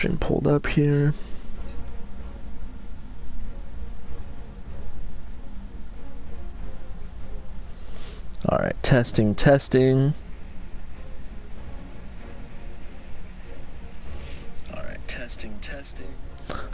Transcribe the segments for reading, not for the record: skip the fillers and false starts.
Pulled up here. All right, testing. All right, testing.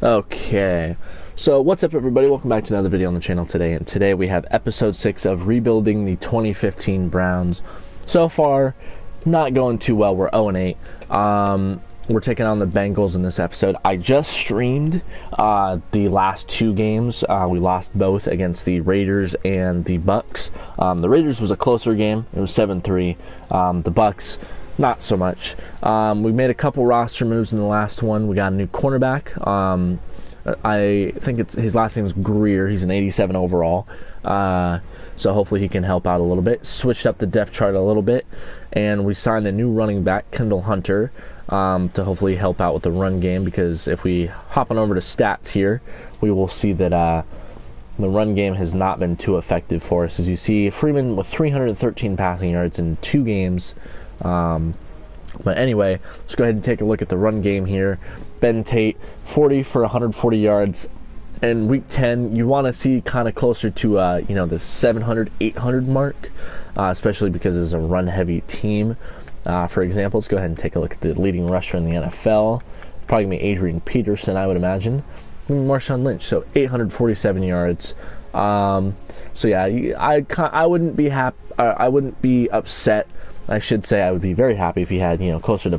Okay, so what's up, everybody? Welcome back to another video on the channel today. And today we have episode 6 of rebuilding the 2015 Browns. So far, not going too well. We're 0-8. We're taking on the Bengals in this episode. I just streamed the last two games. We lost both against the Raiders and the Bucks. The Raiders was a closer game. It was 7-3. The Bucks, not so much. We made a couple roster moves in the last one. We got a new cornerback. I think his last name is Greer. He's an 87 overall. So hopefully he can help out a little bit. Switched up the depth chart a little bit. And we signed a new running back, Kendall Hunter, to hopefully help out with the run game, because if we hop on over to stats here, we will see that the run game has not been too effective for us. As you see, Freeman with 313 passing yards in 2 games. But anyway, let's go ahead and take a look at the run game here. Ben Tate, 40 for 140 yards. In week 10, you want to see kind of closer to the 700, 800 mark, especially because it's a run-heavy team. For example, let's go ahead and take a look at the leading rusher in the NFL. Probably going to be Adrian Peterson, I would imagine. Marshawn Lynch, so 847 yards. So yeah, I wouldn't be happy. I wouldn't be upset. I should say I would be very happy if he had closer to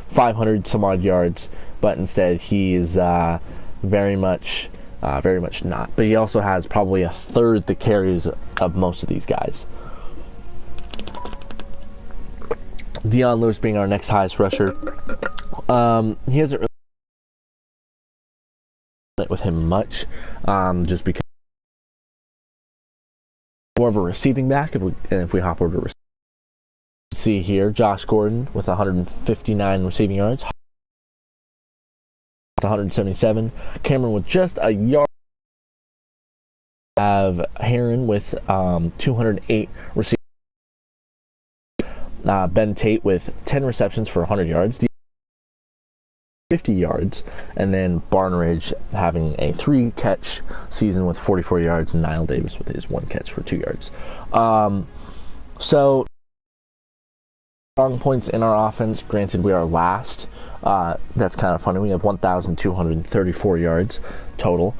500 some odd yards. But instead, he is very much not. But he also has probably a third the carries of most of these guys. Dion Lewis being our next highest rusher. He hasn't really done it with him much, just because more of a receiving back. If we hop over to see here, Josh Gordon with 159 receiving yards, 177. Cameron with just a yard. Have Heron with 208 receiving. Ben Tate with 10 receptions for 100 yards, 50 yards, and then Barnridge having a 3-catch season with 44 yards, and Niall Davis with his 1 catch for 2 yards. So, strong points in our offense. Granted, we are last. That's kind of funny. We have 1,234 yards total.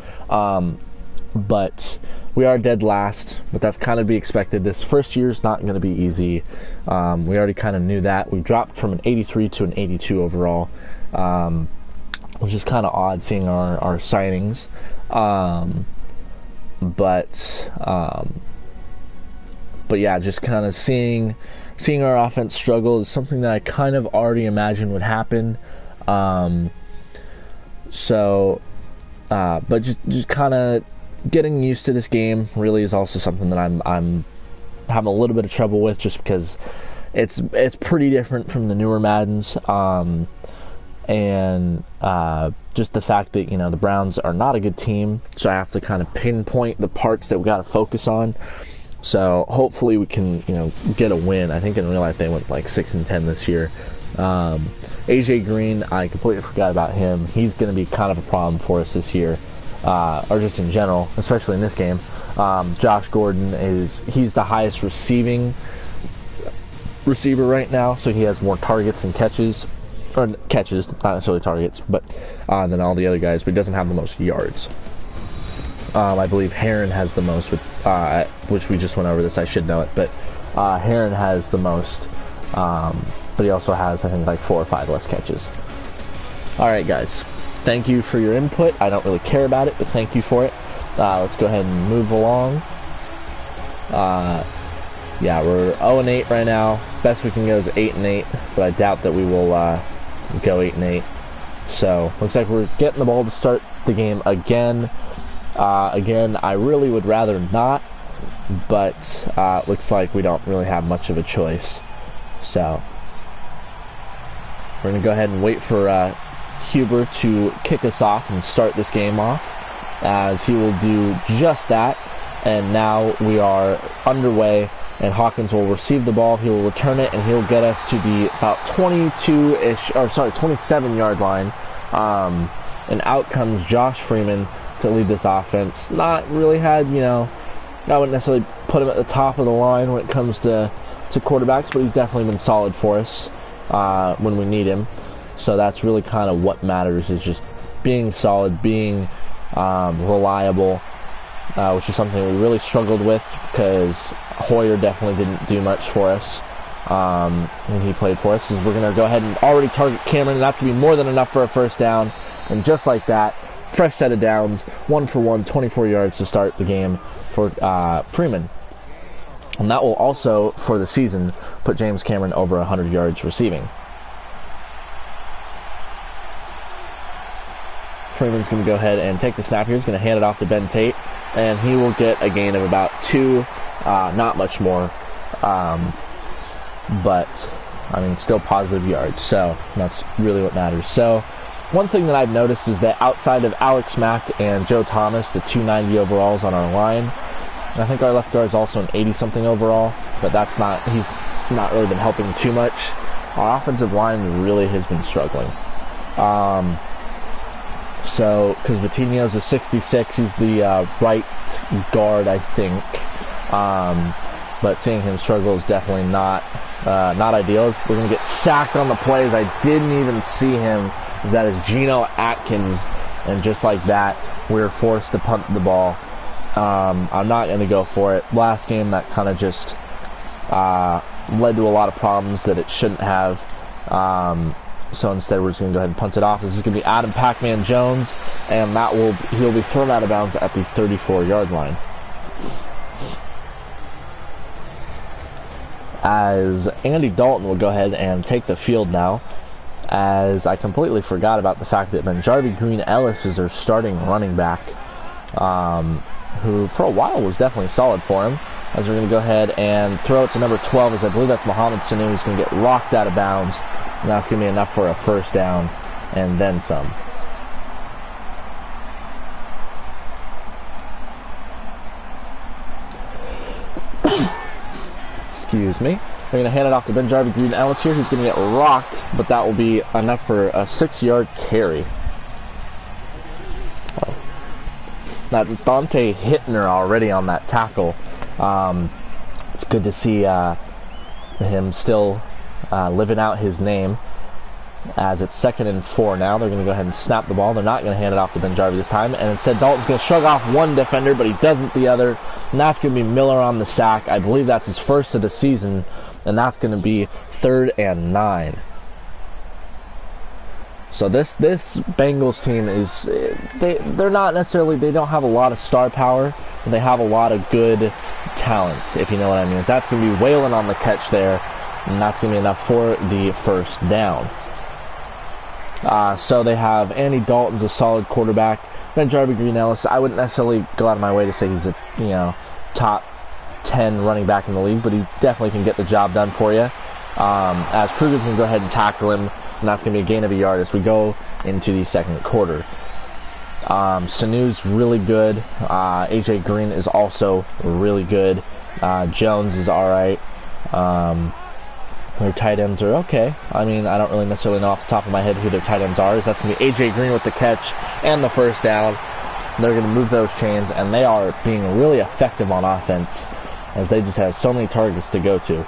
But we are dead last, but that's kind of to be expected. This first year is not going to be easy. We already kind of knew that. We dropped from an 83 to an 82 overall, which is kind of odd seeing our signings. But yeah, just kind of seeing our offense struggle is something that I kind of already imagined would happen. But just kind of getting used to this game really is also something that I'm having a little bit of trouble with, just because it's pretty different from the newer Maddens, and just the fact that the Browns are not a good team, so I have to kind of pinpoint the parts that we got to focus on. So hopefully we can get a win. I think in real life they went like 6-10 this year. AJ Green, I completely forgot about him. He's going to be kind of a problem for us this year. Or just in general, especially in this game. Josh Gordon he's the highest receiving receiver right now, so he has more targets and catches, or catches, not necessarily targets, but than all the other guys, but he doesn't have the most yards. I believe Heron has the most, which we just went over this, I should know it, but Heron has the most, but he also has, I think, like 4 or 5 less catches. Alright guys, thank you for your input. I don't really care about it, but thank you for it. Let's go ahead and move along. Yeah, we're 0-8 right now. Best we can go is 8-8, but I doubt that we will go 8-8. So, looks like we're getting the ball to start the game again. Again, I really would rather not, but looks like we don't really have much of a choice. So, we're going to go ahead and wait for Huber to kick us off and start this game off, as he will do just that. And now we are underway, and Hawkins will receive the ball, he will return it, and he'll get us to the about 27 yard line. And out comes Josh Freeman to lead this offense. Not really had, I wouldn't necessarily put him at the top of the line when it comes to quarterbacks, but he's definitely been solid for us when we need him. So that's really kind of what matters, is just being solid, being reliable, which is something we really struggled with because Hoyer definitely didn't do much for us when he played for us. We're going to go ahead and already target Cameron, and that's going to be more than enough for a first down. And just like that, fresh set of downs, 1 for 1, 24 yards to start the game for Freeman. And that will also, for the season, put James Cameron over 100 yards receiving. Freeman's going to go ahead and take the snap here. He's going to hand it off to Ben Tate, and he will get a gain of about 2, not much more, but, still positive yards, so that's really what matters. So, one thing that I've noticed is that outside of Alex Mack and Joe Thomas, the 290 overalls on our line, and I think our left guard is also an 80-something overall, but he's not really been helping too much. Our offensive line really has been struggling. So, because Vitinho's a 66, he's the right guard, I think. But seeing him struggle is definitely not ideal. We're going to get sacked on the plays. I didn't even see him. That is Geno Atkins. And just like that, we're forced to punt the ball. I'm not going to go for it. Last game, that kind of just led to a lot of problems that it shouldn't have. So instead, we're just going to go ahead and punt it off. This is going to be Adam Pac-Man Jones, and he'll be thrown out of bounds at the 34-yard line. As Andy Dalton will go ahead and take the field now, as I completely forgot about the fact that Benjarvi Green-Ellis is our starting running back, who for a while was definitely solid for him. As we're going to go ahead and throw it to number 12, as I believe that's Mohamed Sanu, who's going to get rocked out of bounds. And that's going to be enough for a first down and then some. Excuse me. We're going to hand it off to Benjarvi Green-Ellis here, who's going to get rocked, but that will be enough for a 6-yard carry. That's Dante Hittner already on that tackle. It's good to see him still living out his name, as it's 2nd and 4 now. They're going to go ahead and snap the ball. They're not going to hand it off to Benjarvi this time, and instead Dalton's going to shrug off one defender, but he doesn't the other, and that's going to be Miller on the sack. I believe that's his first of the season, and that's going to be 3rd and 9. So this Bengals team is, they're not necessarily, they don't have a lot of star power, but they have a lot of good talent, if you know what I mean. So that's going to be Waylon on the catch there, and that's going to be enough for the first down. So they have Andy Dalton's a solid quarterback. Benjarvi Green-Ellis, I wouldn't necessarily go out of my way to say he's a top 10 running back in the league, but he definitely can get the job done for you. As Kruger's going to go ahead and tackle him, and that's going to be a gain of a yard as we go into the second quarter. Sanu's really good. AJ Green is also really good. Jones is alright. Their tight ends are okay. I don't really necessarily know off the top of my head who their tight ends are. That's going to be AJ Green with the catch and the first down. They're going to move those chains, and they are being really effective on offense, as they just have so many targets to go to.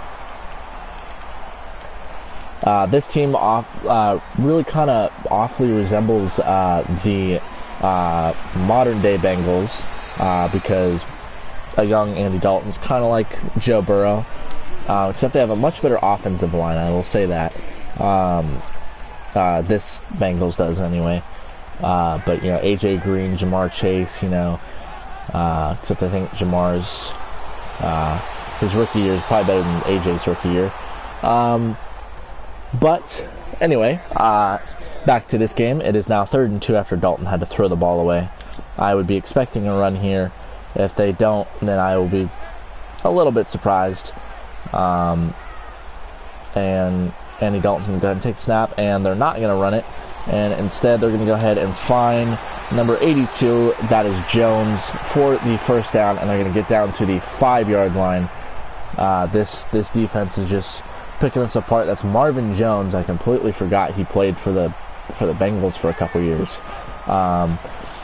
This team really kind of awfully resembles the modern-day Bengals, because a young Andy Dalton's kind of like Joe Burrow, except they have a much better offensive line, I will say that. This Bengals does anyway. But, AJ Green, Jamar Chase, except I think Jamar's, his rookie year is probably better than AJ's rookie year. But anyway, back to this game. It is now 3rd and 2 after Dalton had to throw the ball away. I would be expecting a run here. If they don't, then I will be a little bit surprised. And Andy Dalton's going to go ahead and take the snap, and they're not going to run it. And instead, they're going to go ahead and find number 82, that is Jones, for the first down, and they're going to get down to the 5-yard line. This defense is just picking us apart. That's Marvin Jones. I completely forgot he played for the for the Bengals for a couple years. I'm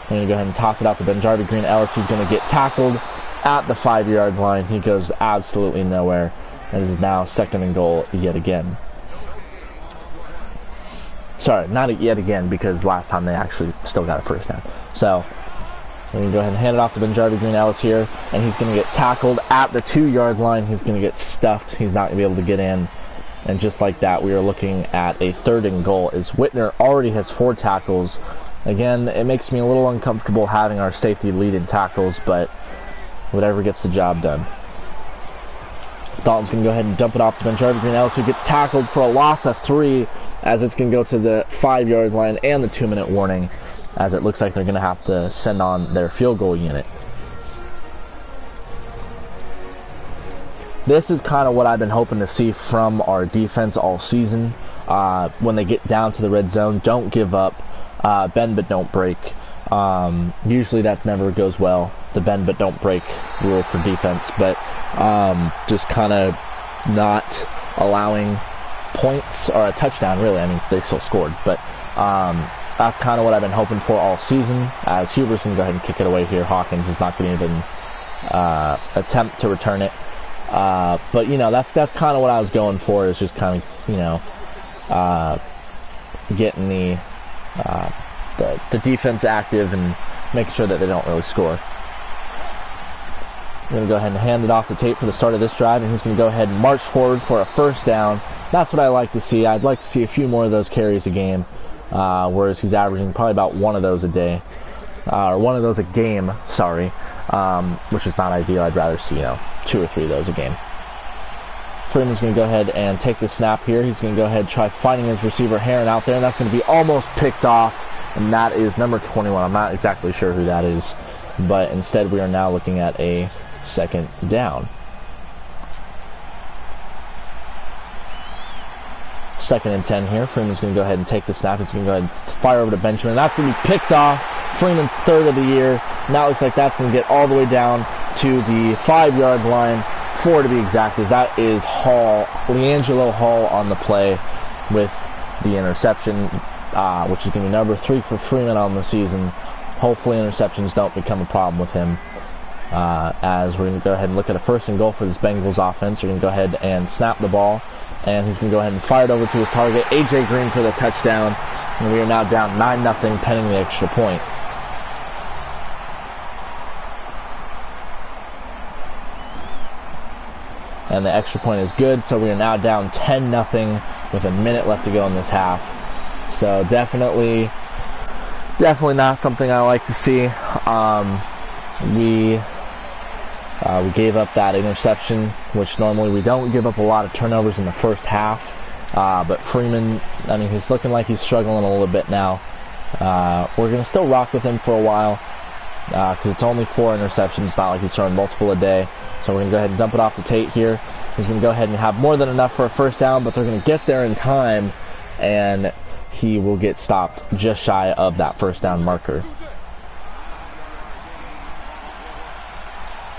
going to go ahead and toss it out to Benjarvi Green-Ellis, who's going to get tackled at the 5-yard line. He goes absolutely nowhere, and this is now 2nd and goal yet again. Sorry, not yet again, because last time they actually still got a first down. So we're going to go ahead and hand it off to Benjarvi Green-Ellis here, and he's going to get tackled at the 2-yard line. He's going to get stuffed. He's not going to be able to get in. And just like that, we are looking at a 3rd and goal, as Whitner already has 4 tackles. Again, it makes me a little uncomfortable having our safety lead in tackles, but whatever gets the job done. Dalton's going to go ahead and dump it off to Benjarvi Green-Ellis, who gets tackled for a loss of 3, as it's going to go to the 5-yard line and the 2-minute warning, as it looks like they're going to have to send on their field goal unit. This is kind of what I've been hoping to see from our defense all season. When they get down to the red zone, don't give up. Bend but don't break. Usually that never goes well, the bend but don't break rule for defense, but just kind of not allowing points or a touchdown, really. I mean, they still scored, but that's kind of what I've been hoping for all season, as Huber's going to go ahead and kick it away here. Hawkins is not going to even attempt to return it. But, you know, that's kind of what I was going for, is just kind of, you know, getting the defense active and making sure that they don't really score. I'm going to go ahead and hand it off to Tate for the start of this drive, and he's going to go ahead and march forward for a first down. That's what I like to see. I'd like to see a few more of those carries a game, whereas he's averaging probably about 1 of those a day, or 1 of those a game, sorry, which is not ideal. I'd rather see, you know, 2 or 3 of those a game. Freeman's going to go ahead and take the snap here. He's going to go ahead and try finding his receiver Heron out there, and that's going to be almost picked off, and that is number 21. I'm not exactly sure who that is, but instead we are now looking at a 2nd down. 2nd and 10 here. Freeman's going to go ahead and take the snap. He's going to go ahead and fire over to Benjamin, and that's going to be picked off. Freeman's 3rd of the year. Now it looks like that's going to get all the way down to the 5-yard line. 4 to be exact, as that is Hall, LeAngelo Hall on the play with the interception, which is going to be number 3 for Freeman on the season. Hopefully interceptions don't become a problem with him, as we're going to go ahead and look at a 1st and goal for this Bengals offense. We're going to go ahead and snap the ball, and he's going to go ahead and fire it over to his target, A.J. Green, for the touchdown, and we are now down 9-0 pending the extra point. And the extra point is good, so we are now down 10-0 with a minute left to go in this half. So definitely not something I like to see. We gave up that interception, which normally we don't give up a lot of turnovers in the first half. But Freeman, I mean, he's looking like he's struggling a little bit now. We're going to still rock with him for a while, because it's only 4 interceptions. It's not like he's throwing multiple a day. So we're going to go ahead and dump it off to Tate here. He's going to go ahead and have more than enough for a first down, but they're going to get there in time, and he will get stopped just shy of that first down marker.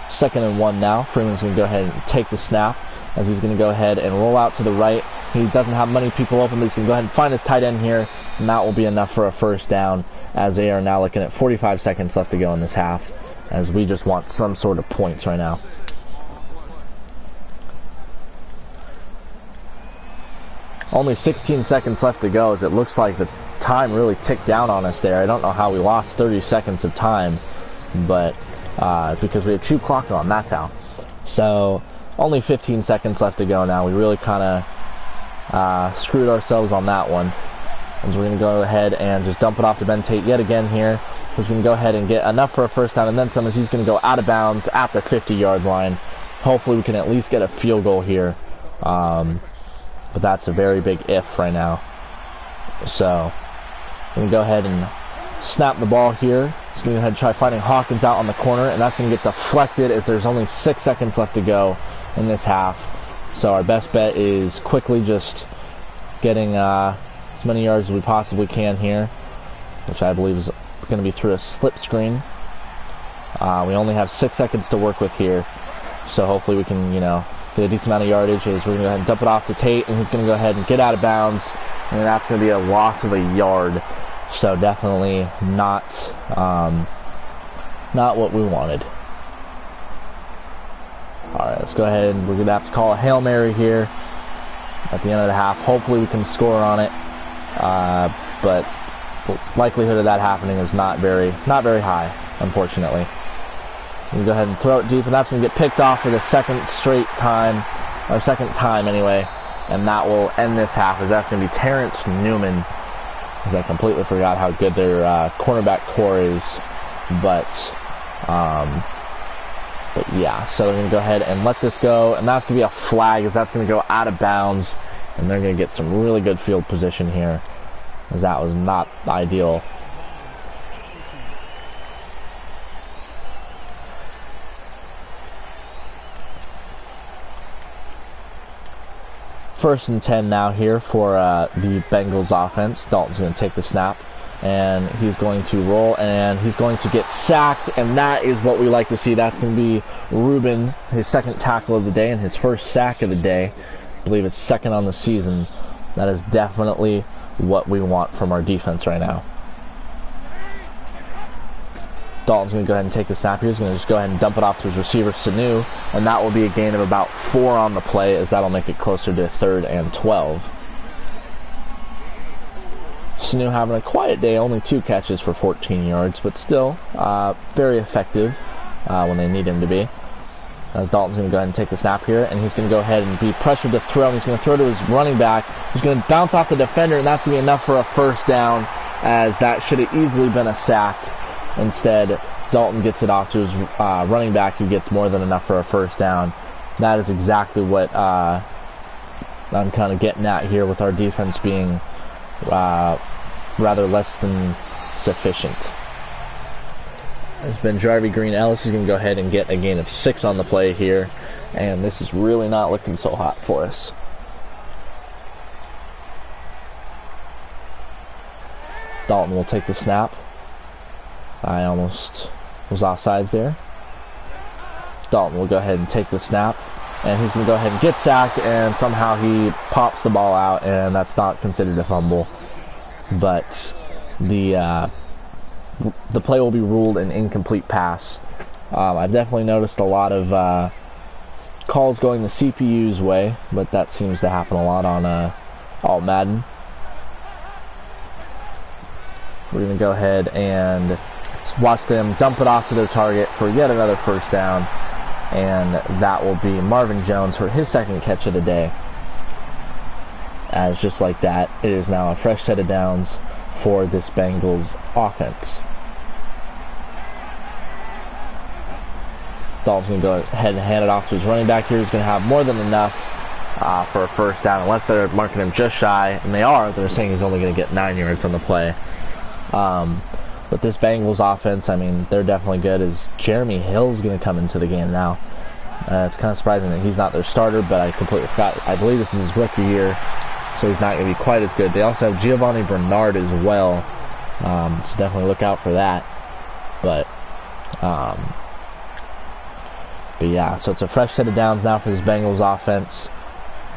2nd and 1 now. Freeman's going to go ahead and take the snap, as he's going to go ahead and roll out to the right. He doesn't have many people open, but he's going to go ahead and find his tight end here, and that will be enough for a first down, as they are now looking at 45 seconds left to go in this half, as we just want some sort of points right now. Only 16 seconds left to go, as it looks like the time really ticked down on us there. I don't know how we lost 30 seconds of time, but because we have 2 clock on, that's how. So only 15 seconds left to go now. We really kind of screwed ourselves on that one. As we're going to go ahead and just dump it off to Ben Tate yet again here. He's going to go ahead and get enough for a first down, and then some, as he's going to go out of bounds at the 50-yard line. Hopefully we can at least get a field goal here. But that's a very big if right now. So I'm going to go ahead and snap the ball here. He's going to go ahead and try finding Hawkins out on the corner, and that's going to get deflected, as there's only 6 seconds left to go in this half. So our best bet is quickly just getting as many yards as we possibly can here, which I believe is going to be through a slip screen. We only have 6 seconds to work with here, so hopefully we can, you know, get a decent amount of yardage. As we're going to go ahead and dump it off to Tate, and he's going to go ahead and get out of bounds and that's going to be a loss of a yard. So definitely not what we wanted. All right, let's go ahead. We're going to have to call a Hail Mary here at the end of the half. Hopefully we can score on it, but the likelihood of that happening is not very high, unfortunately. We go ahead and throw it deep, and that's going to get picked off for the second time anyway, and that will end this half. As that's going to be Terrence Newman, because I completely forgot how good their cornerback core is, but yeah, so they're going to go ahead and let this go, and that's going to be a flag, as that's going to go out of bounds, and they're going to get some really good field position here, as that was not ideal. First and 10 now here for the Bengals offense. Dalton's going to take the snap, and he's going to roll, and he's going to get sacked, and that is what we like to see. That's going to be Ruben, his second tackle of the day and his first sack of the day. I believe it's second on the season. That is definitely what we want from our defense right now. Dalton's going to go ahead and take the snap here. He's going to just go ahead and dump it off to his receiver, Sanu, and that will be a gain of about 4 on the play, as that'll make it closer to 3rd and 12. Sanu having a quiet day, only 2 catches for 14 yards, but still very effective when they need him to be. As Dalton's going to go ahead and take the snap here, and he's going to go ahead and be pressured to throw, and he's going to throw to his running back. He's going to bounce off the defender, and that's going to be enough for a first down, as that should have easily been a sack. Instead, Dalton gets it off to his running back, who gets more than enough for a first down. That is exactly what I'm kind of getting at here, with our defense being rather less than sufficient. There's been Jarvie Green-Ellis is going to go ahead and get a gain of 6 on the play here, and this is really not looking so hot for us. Dalton will take the snap. I almost was offsides there. Dalton will go ahead and take the snap, and he's going to go ahead and get sacked, and somehow he pops the ball out, and that's not considered a fumble. But the play will be ruled an incomplete pass. I've definitely noticed a lot of calls going the CPU's way, but that seems to happen a lot on Alt Madden. We're going to go ahead and watch them dump it off to their target for yet another first down, and that will be Marvin Jones for his second catch of the day. As just like that, it is now a fresh set of downs for this Bengals offense. Dalton's going to go ahead and hand it off to his running back here. He's going to have more than enough for a first down, unless they're marking him just shy, and they are. They're saying he's only going to get 9 yards on the play. But this Bengals offense, I mean, they're definitely good, as Jeremy Hill's going to come into the game now. It's kind of surprising that he's not their starter, but I completely forgot. I believe this is his rookie year, so he's not going to be quite as good. They also have Giovanni Bernard as well, so definitely look out for that. But yeah, so it's a fresh set of downs now for this Bengals offense.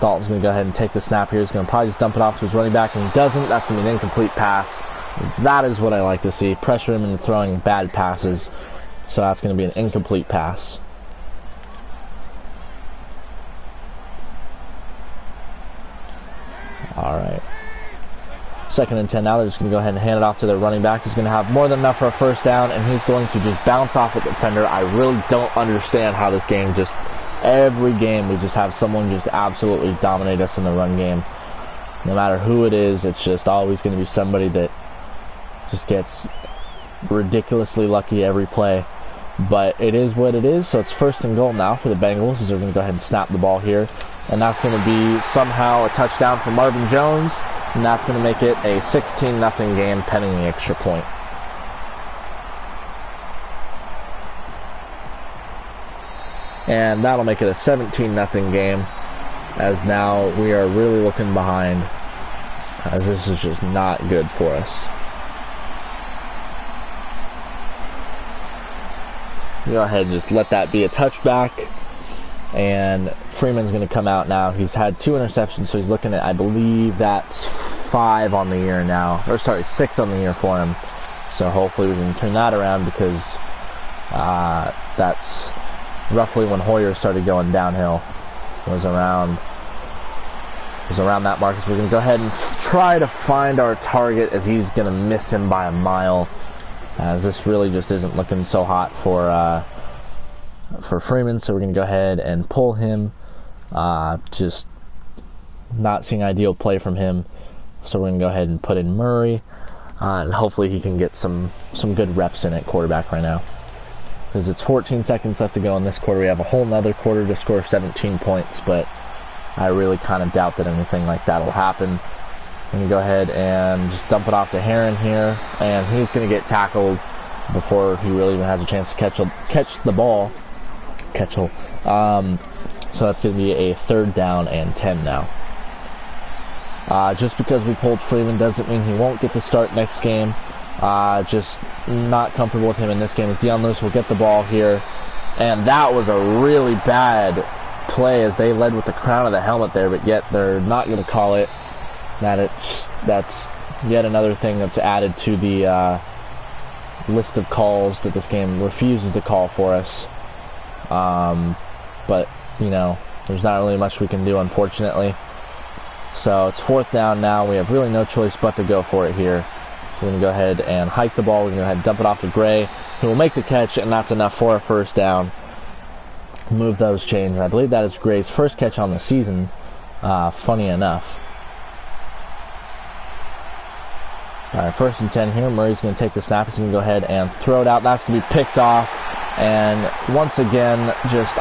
Dalton's going to go ahead and take the snap here. He's going to probably just dump it off to his running back, and he doesn't. That's going to be an incomplete pass. That is what I like to see. Pressure him into throwing bad passes. So that's going to be an incomplete pass. Alright. 2nd and 10 now. They're just going to go ahead and hand it off to their running back. He's going to have more than enough for a first down, and he's going to just bounce off the defender. I really don't understand how this game just... Every game we just have someone just absolutely dominate us in the run game. No matter who it is, it's just always going to be somebody that just gets ridiculously lucky every play. But it is what it is, so it's 1st and goal now for the Bengals, as they're going to go ahead and snap the ball here. And that's going to be somehow a touchdown for Marvin Jones, and that's going to make it a 16-0 game pending the extra point. And that'll make it a 17-0 game, as now we are really looking behind, as this is just not good for us. Go ahead and just let that be a touchback, and Freeman's going to come out now. He's had 2 interceptions, so he's looking at, I believe that's 5 on the year now, or sorry, 6 on the year for him. So hopefully we can turn that around, because that's roughly when Hoyer started going downhill. Was around that mark. So we're going to go ahead and try to find our target, as he's going to miss him by a mile, as this really just isn't looking so hot for Freeman. So we're going to go ahead and pull him. Just not seeing ideal play from him. So we're going to go ahead and put in Murray, and hopefully he can get some good reps in at quarterback right now, because it's 14 seconds left to go in this quarter. We have a whole nother quarter to score 17 points, but I really kind of doubt that anything like that will happen. I'm going to go ahead and just dump it off to Heron here, and he's going to get tackled before he really even has a chance to catch the ball. So that's going to be a 3rd down and 10 now. Just because we pulled Freeman doesn't mean he won't get the start next game. Just not comfortable with him in this game, as Dion Lewis will get the ball here. And that was a really bad play, as they led with the crown of the helmet there, but yet they're not going to call it. That's yet another thing that's added to the list of calls that this game refuses to call for us. But, you know, there's not really much we can do, unfortunately. So it's 4th down now. We have really no choice but to go for it here. So we're going to go ahead and hike the ball. We're going to go ahead and dump it off to Gray, who will make the catch, and that's enough for a 1st down. Move those chains. I believe that is Gray's first catch on the season, funny enough. Alright, 1st and 10 here. Murray's going to take the snap. He's going to go ahead and throw it out. That's going to be picked off. And once again,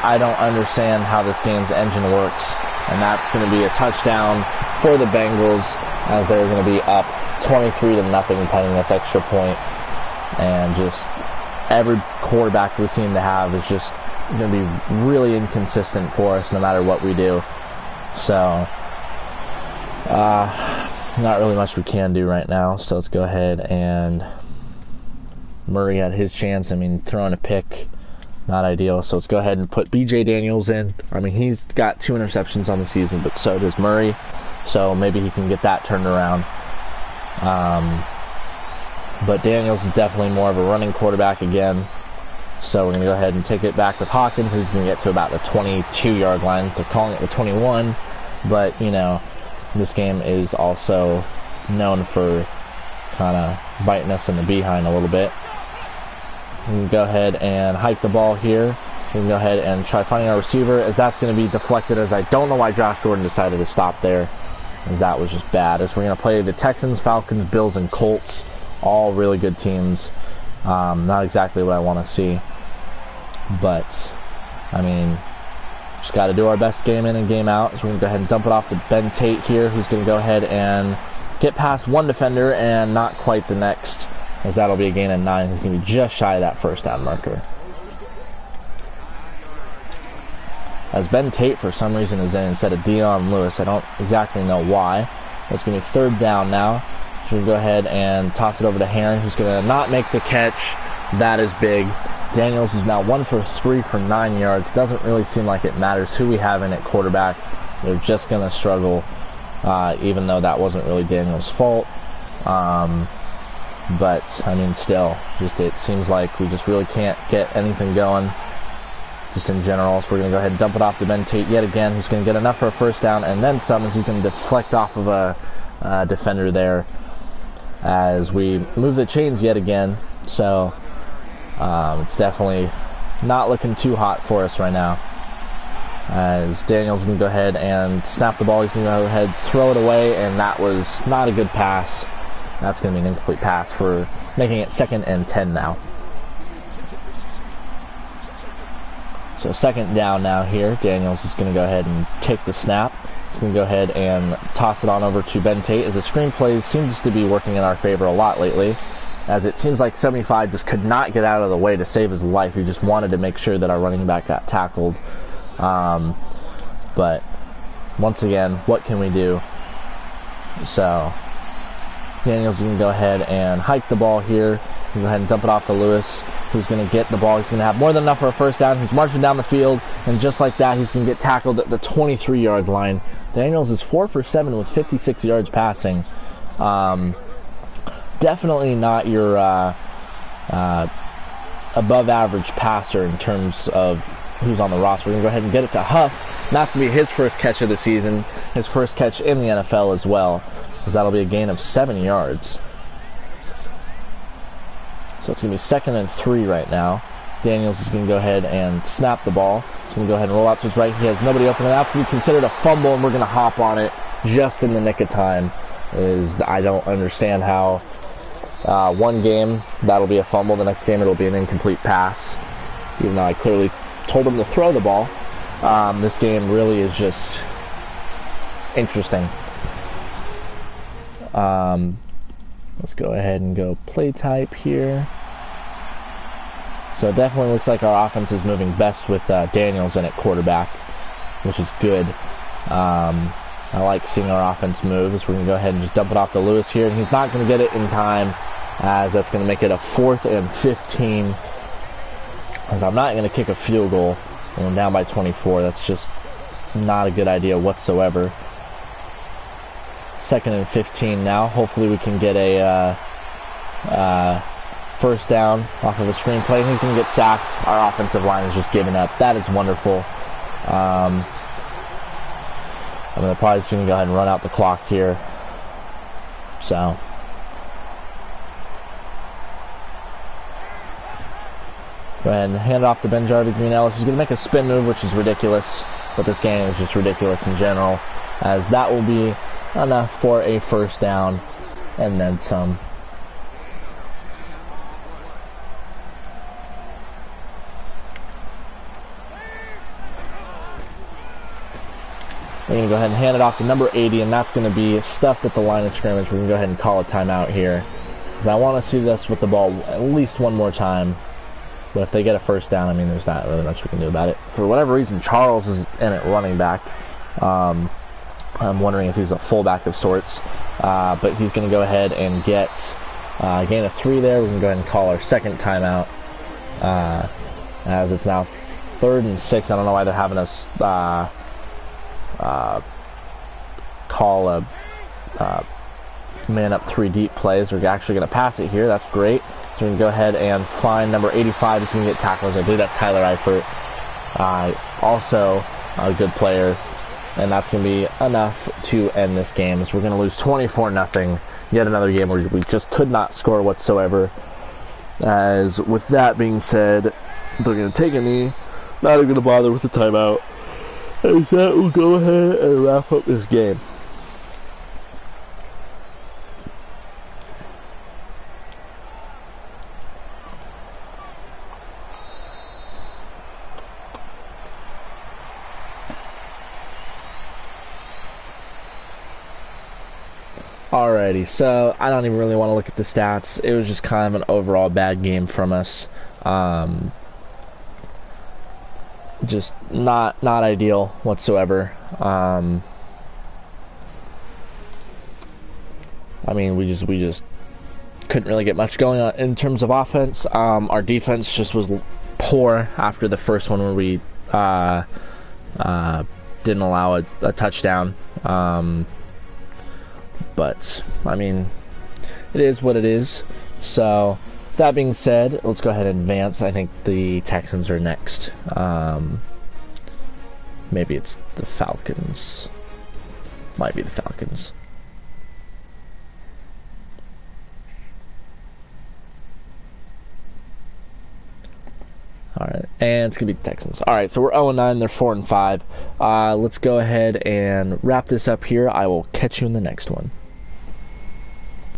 I don't understand how this game's engine works. And that's going to be a touchdown for the Bengals, as they're going to be up 23-0, pending this extra point. And just every quarterback we seem to have is just going to be really inconsistent for us no matter what we do. So not really much we can do right now. So let's go ahead, and Murray had his chance. I mean, throwing a pick, not ideal. So let's go ahead and put BJ Daniels in. I mean, he's got 2 interceptions on the season, but so does Murray. So maybe he can get that turned around. But Daniels is definitely more of a running quarterback again. So we're going to go ahead and take it back with Hawkins. He's going to get to about the 22-yard line. They're calling it the 21. But, you know, this game is also known for kind of biting us in the behind a little bit. We can go ahead and hike the ball here. We can go ahead and try finding our receiver, as that's going to be deflected, as I don't know why Josh Gordon decided to stop there, as that was just bad. As we're going to play the Texans, Falcons, Bills, and Colts. All really good teams. Not exactly what I want to see. But, I mean, just got to do our best game in and game out. So we're going to go ahead and dump it off to Ben Tate here, who's going to go ahead and get past one defender and not quite the next, as that'll be a gain of 9. He's going to be just shy of that 1st down marker. As Ben Tate, for some reason, is in instead of Dion Lewis. I don't exactly know why. It's going to be 3rd down now. So we go ahead and toss it over to Heron, who's going to not make the catch. That is big. Daniels is now 1 for 3 for 9 yards. Doesn't really seem like it matters who we have in at quarterback. They're just going to struggle, even though that wasn't really Daniels' fault. But, I mean, still, just it seems like we just really can't get anything going, just in general. So we're going to go ahead and dump it off to Ben Tate yet again. He's going to get enough for a 1st down, and then some, as he's going to deflect off of a defender there, as we move the chains yet again. So it's definitely not looking too hot for us right now, as Daniels is going to go ahead and snap the ball. He's going to go ahead, throw it away, and that was not a good pass. That's going to be an incomplete pass, for making it 2nd and 10 now. So 2nd down now here. Daniels is going to go ahead and take the snap. He's going to go ahead and toss it on over to Ben Tate, as the screen plays seems to be working in our favor a lot lately, as it seems like 75 just could not get out of the way to save his life. He just wanted to make sure that our running back got tackled. But once again, what can we do? So Daniels is going to go ahead and hike the ball here. Go ahead and dump it off to Lewis, who's going to get the ball. He's going to have more than enough for a 1st down. He's marching down the field, and just like that, he's going to get tackled at the 23-yard line. Daniels is 4 for 7 with 56 yards passing. Definitely not your above average passer in terms of who's on the roster. We're going to go ahead and get it to Huff. And that's going to be his first catch of the season, his first catch in the NFL as well, because that'll be a gain of 7 yards. So it's going to be 2nd and 3 right now. Daniels is going to go ahead and snap the ball. He's going to go ahead and roll out to his right. He has nobody open, and that's going to be considered a fumble, and we're going to hop on it just in the nick of time. I don't understand how one game that'll be a fumble, the next game it'll be an incomplete pass, even though I clearly told him to throw the ball. This game really is just interesting. Let's go ahead and go play type here. So it definitely looks like our offense is moving best with Daniels in at quarterback, which is good. I like seeing our offense move, so we're going to go ahead and just dump it off to Lewis here, and he's not going to get it in time, as that's going to make it a 4th and 15, as I'm not going to kick a field goal when I'm down by 24. That's just not a good idea whatsoever. 2nd and 15 now. Hopefully we can get a first down off of a screenplay, and he's going to get sacked. Our offensive line is just giving up. That is wonderful. I'm probably just going to go ahead and run out the clock here. So go ahead and hand it off to BenJarvy Green-Ellis. He's going to make a spin move, which is ridiculous, but this game is just ridiculous in general, as that will be enough for a first down and then some. We're going to go ahead and hand it off to number 80, and that's going to be stuffed at the line of scrimmage. We're going to go ahead and call a timeout here, because I want to see us with the ball at least one more time. But if they get a first down, I mean, there's not really much we can do about it. For whatever reason, Charles is in at running back. I'm wondering if he's a fullback of sorts. But he's going to go ahead and get a gain of 3 there. We can go ahead and call our second timeout, as it's now 3rd and 6. I don't know why they're having us call a man up 3 deep plays. We're actually going to pass it here. That's great. So we're going to go ahead and find number 85. He's going to get tackled. I believe that's Tyler Eifert. Also a good player. And that's going to be enough to end this game. So we're going to lose 24-0. Yet another game where we just could not score whatsoever. As with that being said, they're going to take a knee. Not even going to bother with the timeout. And that will go ahead and wrap up this game. Alrighty, so I don't even really want to look at the stats. It was just kind of an overall bad game from us. Just not ideal whatsoever. I mean, we just couldn't really get much going on in terms of offense. Our defense just was poor after the first one, where we didn't allow a touchdown. But I mean, it is what it is. So that being said, let's go ahead and advance. I think the Texans are next. Maybe it's the Falcons. Might be the Falcons. Alright, and it's going to be the Texans. Alright, so we're 0-9, they're 4-5. Let's go ahead and wrap this up here. I will catch you in the next one.